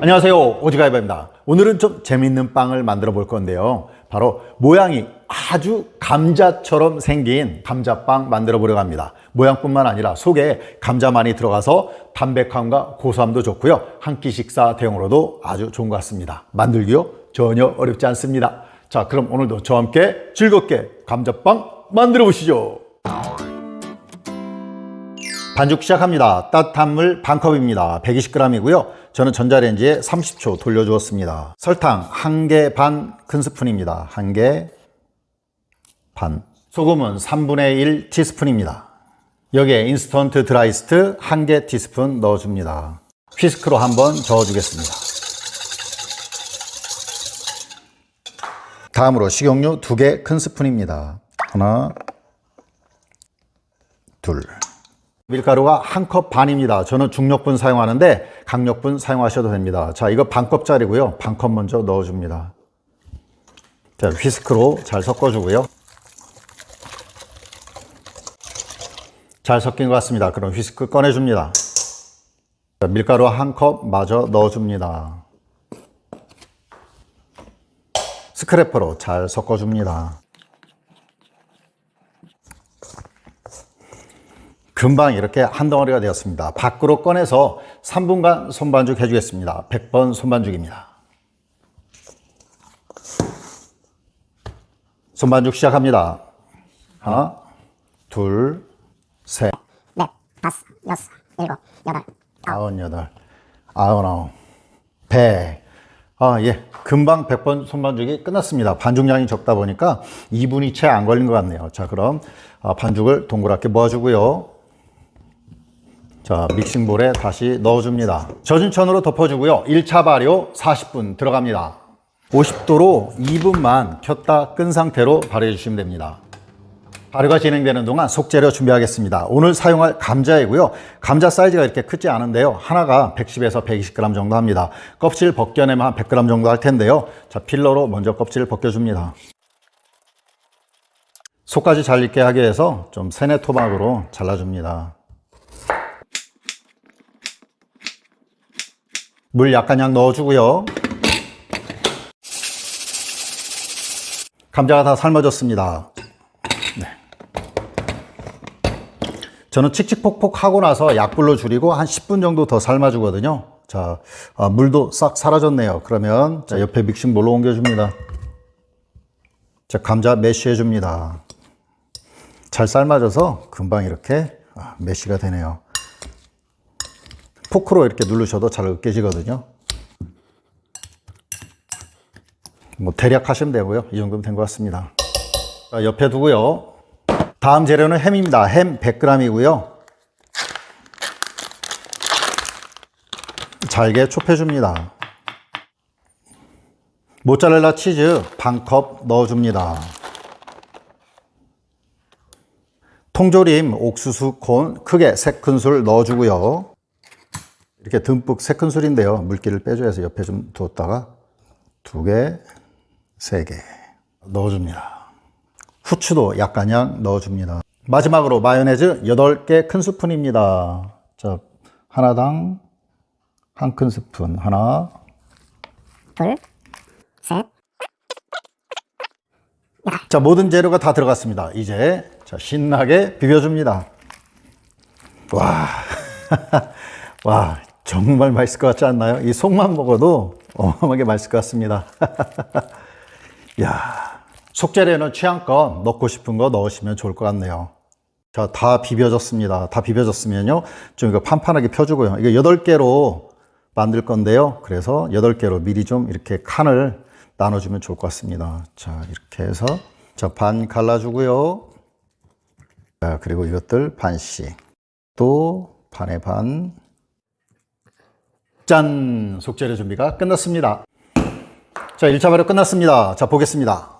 안녕하세요, 오지가이버입니다. 오늘은 좀 재밌는 빵을 만들어 볼 건데요, 바로 모양이 아주 감자처럼 생긴 감자빵 만들어 보려고 합니다. 모양뿐만 아니라 속에 감자 많이 들어가서 담백함과 고소함도 좋고요, 한 끼 식사 대용으로도 아주 좋은 것 같습니다. 만들기요 전혀 어렵지 않습니다. 자, 그럼 오늘도 저와 함께 즐겁게 감자빵 만들어 보시죠. 반죽 시작합니다. 따뜻한 물 반컵입니다. 120g이고요. 저는 전자레인지에 30초 돌려주었습니다. 설탕 1개 반 큰스푼입니다. 1개 반. 소금은 3분의 1 티스푼입니다. 여기에 인스턴트 드라이스트 1개 티스푼 넣어줍니다. 휘스크로 한번 저어주겠습니다. 다음으로 식용유 2개 큰스푼입니다. 하나, 둘. 밀가루가 1컵 반입니다. 저는 중력분 사용하는데 강력분 사용하셔도 됩니다. 자, 이거 반컵짜리고요. 반컵 먼저 넣어줍니다. 자, 휘스크로 잘 섞어주고요. 잘 섞인 것 같습니다. 그럼 휘스크 꺼내줍니다. 자, 밀가루 1컵 마저 넣어줍니다. 스크래퍼로 잘 섞어줍니다. 금방 이렇게 한 덩어리가 되었습니다. 밖으로 꺼내서 3분간 손반죽 해주겠습니다. 100번 손반죽입니다. 손반죽 시작합니다. 하나, 둘, 셋, 넷, 다섯, 여섯, 일곱, 여덟, 아홉, 여덟, 아홉, 100. 예. 금방 100번 손반죽이 끝났습니다. 반죽량이 적다 보니까 2분이 채 안 걸린 것 같네요. 자, 그럼 반죽을 동그랗게 모아주고요. 자, 믹싱볼에 다시 넣어줍니다. 젖은 천으로 덮어주고요. 1차 발효 40분 들어갑니다. 50도로 2분만 켰다 끈 상태로 발효해 주시면 됩니다. 발효가 진행되는 동안 속재료 준비하겠습니다. 오늘 사용할 감자이고요. 감자 사이즈가 이렇게 크지 않은데요. 하나가 110에서 120g 정도 합니다. 껍질 벗겨내면 한 100g 정도 할 텐데요. 자, 필러로 먼저 껍질을 벗겨줍니다. 속까지 잘 익게 하기 위해서 좀 세네 토막으로 잘라줍니다. 물 약간 넣어주고요. 감자가 다 삶아졌습니다. 네. 저는 칙칙폭폭 하고 나서 약불로 줄이고 한 10분 정도 더 삶아주거든요. 자, 물도 싹 사라졌네요. 그러면 자, 옆에 믹싱볼로 옮겨줍니다. 자, 감자 매쉬해줍니다. 잘 삶아져서 금방 이렇게 매쉬가 되네요. 포크로 이렇게 누르셔도 잘 으깨지거든요. 뭐 대략 하시면 되고요. 이 정도면 된 것 같습니다. 자, 옆에 두고요. 다음 재료는 햄입니다. 햄 100g이고요. 잘게 촉해줍니다. 모짜렐라 치즈 반컵 넣어줍니다. 통조림 옥수수 콘 크게 3큰술 넣어주고요. 이렇게 듬뿍 3큰술인데요. 물기를 빼줘야 해서 옆에 좀 두었다가 2개, 3개 넣어줍니다. 후추도 약간양 넣어줍니다. 마지막으로 마요네즈 8개 큰스푼입니다. 자, 하나당 1큰스푼. 하나, 둘, 셋. 자, 모든 재료가 다 들어갔습니다. 이제 자, 신나게 비벼줍니다. 와, 와, 정말 맛있을 것 같지 않나요? 이 속만 먹어도 어마어마하게 맛있을 것 같습니다. 야, 속재료는 취향껏 넣고 싶은 거 넣으시면 좋을 것 같네요. 자, 다 비벼졌습니다. 다 비벼졌으면요, 좀 이거 판판하게 펴주고요. 이거 8개로 만들 건데요. 그래서 8개로 미리 좀 이렇게 칸을 나눠주면 좋을 것 같습니다. 자, 이렇게 해서 자, 반 갈라주고요. 자, 그리고 이것들 반씩 또 반에 반. 짠! 속재료 준비가 끝났습니다. 자, 1차 발효 끝났습니다. 자, 보겠습니다.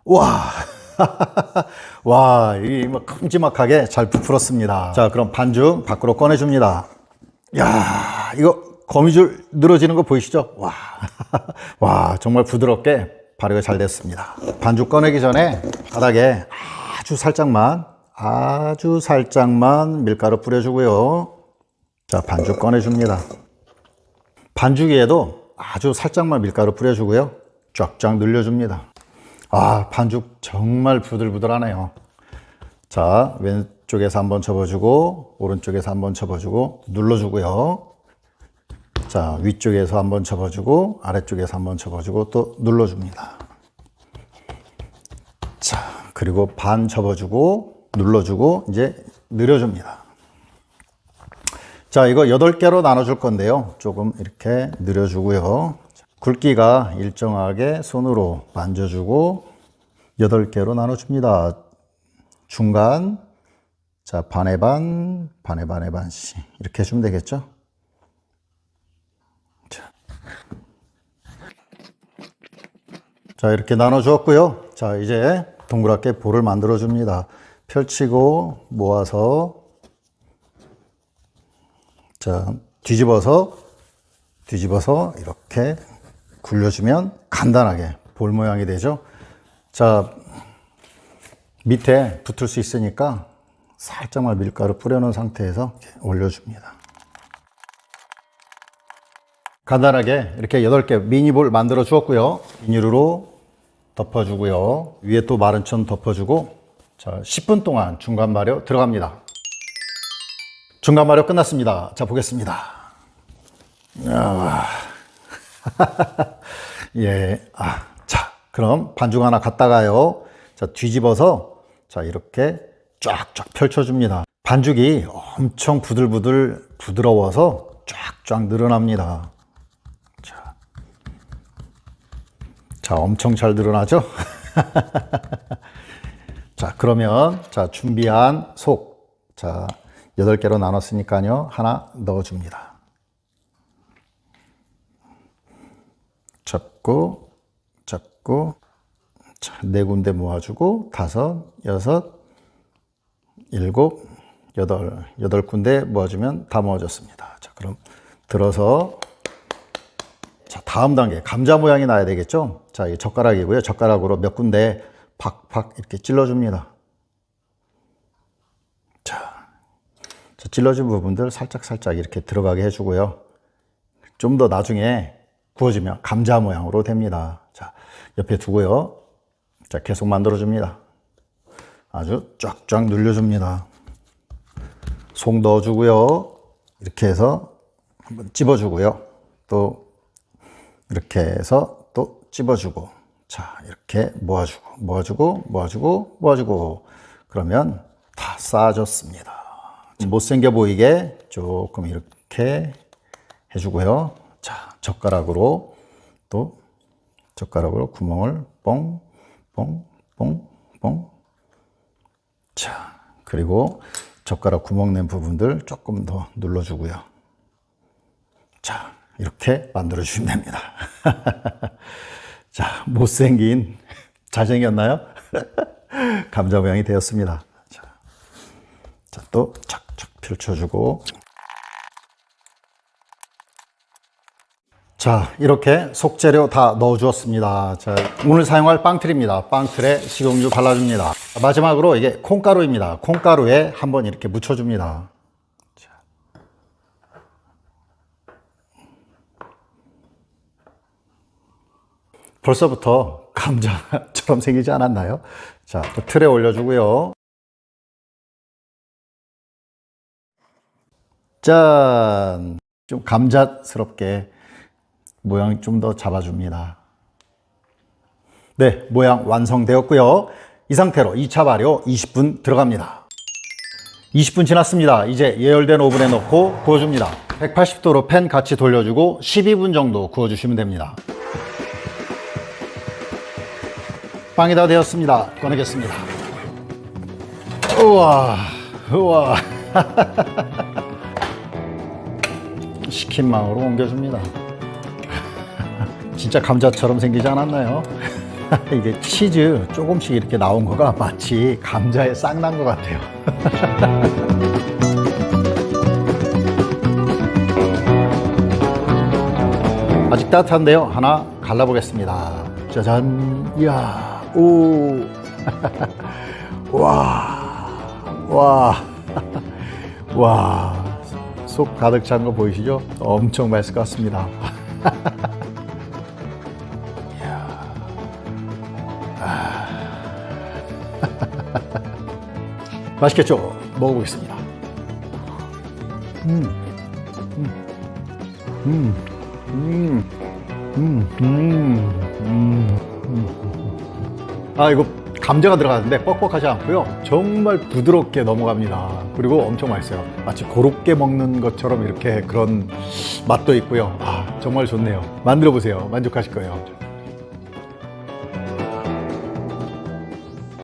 와, 와, 이 뭐 큼지막하게 잘 부풀었습니다. 자, 그럼 반죽 밖으로 꺼내줍니다. 야, 이거 거미줄 늘어지는 거 보이시죠? 와, 와, 정말 부드럽게 발효가 잘 됐습니다. 반죽 꺼내기 전에 바닥에 아주 살짝만 밀가루 뿌려주고요. 자, 반죽 꺼내줍니다. 반죽에도 아주 살짝만 밀가루 뿌려주고요. 쫙쫙 늘려줍니다. 아, 반죽 정말 부들부들하네요. 자, 왼쪽에서 한번 접어주고 오른쪽에서 한번 접어주고 눌러주고요. 자, 위쪽에서 한번 접어주고 아래쪽에서 한번 접어주고 또 눌러줍니다. 자, 그리고 반 접어주고 눌러주고 이제 늘려줍니다. 자, 이거 8개로 나눠줄 건데요. 조금 이렇게 늘려주고요. 굵기가 일정하게 손으로 만져주고 8개로 나눠줍니다. 중간, 자, 반에 반, 반에 반에 반씩 이렇게 해주면 되겠죠? 자, 이렇게 나눠주었고요. 자, 이제 동그랗게 볼을 만들어 줍니다. 펼치고 모아서, 자, 뒤집어서 이렇게 굴려주면 간단하게 볼 모양이 되죠. 자, 밑에 붙을 수 있으니까 살짝만 밀가루 뿌려놓은 상태에서 이렇게 올려줍니다. 간단하게 이렇게 8개 미니볼 만들어 주었고요. 비닐로 덮어주고요. 위에 또 마른 천 덮어주고, 자, 10분 동안 중간 발효 들어갑니다. 중간 발효 끝났습니다. 자, 보겠습니다. 예. 자, 그럼 반죽 하나 갖다가요. 자, 뒤집어서, 자, 이렇게 쫙쫙 펼쳐줍니다. 반죽이 엄청 부드러워서 쫙쫙 늘어납니다. 자, 엄청 잘 늘어나죠? 자, 그러면, 자, 준비한 속. 자, 8개로 나눴으니까요. 하나 넣어줍니다. 잡고, 자, 4군데 모아주고, 5, 6, 7, 8군데 모아주면 다 모아졌습니다. 자, 그럼 들어서, 자, 다음 단계 감자 모양이 나야 되겠죠? 자, 이 젓가락이고요. 젓가락으로 몇 군데 팍팍 이렇게 찔러줍니다. 자, 찔러준 부분들 살짝 이렇게 들어가게 해주고요. 좀 더 나중에 구워지면 감자 모양으로 됩니다. 자, 옆에 두고요. 자, 계속 만들어줍니다. 아주 쫙쫙 늘려줍니다. 속 넣어주고요. 이렇게 해서 한번 찝어주고요. 또 이렇게 해서 또 찝어주고, 자, 이렇게 모아주고 그러면 다 쌓아졌습니다. 못생겨 보이게 조금 이렇게 해주고요. 자, 젓가락으로 구멍을 뽕. 자, 그리고 젓가락 구멍 낸 부분들 조금 더 눌러주고요. 자, 이렇게 만들어주시면 됩니다. 자, 못생긴, 잘생겼나요? 감자 모양이 되었습니다. 자, 또 착착 펼쳐주고. 자, 이렇게 속재료 다 넣어주었습니다. 자, 오늘 사용할 빵틀입니다. 빵틀에 식용유 발라줍니다. 마지막으로 이게 콩가루입니다. 콩가루에 한번 이렇게 묻혀줍니다. 벌써부터 감자처럼 생기지 않았나요? 자, 또 틀에 올려주고요. 짠! 좀 감자스럽게 모양 좀 더 잡아줍니다. 네, 모양 완성되었고요. 이 상태로 2차 발효 20분 들어갑니다. 20분 지났습니다. 이제 예열된 오븐에 넣고 구워줍니다. 180도로 팬 같이 돌려주고 12분 정도 구워주시면 됩니다. 빵이 다 되었습니다. 꺼내겠습니다. 우와. 식힌망으로 옮겨줍니다. 진짜 감자처럼 생기지 않았나요? 이게 치즈 조금씩 이렇게 나온 거가 마치 감자에 싹 난 것 같아요. 아직 따뜻한데요. 하나 갈라보겠습니다. 짜잔. 이야. 오. 와. 속 가득 찬 거 보이시죠? 엄청 맛있을 것 같습니다. 맛있겠죠? 먹어보겠습니다. 아, 이거 감자가 들어가는데 뻑뻑하지 않고요. 정말 부드럽게 넘어갑니다. 그리고 엄청 맛있어요. 마치 고롭게 먹는 것처럼 이렇게 그런 맛도 있고요. 아, 정말 좋네요. 만들어 보세요. 만족하실 거예요.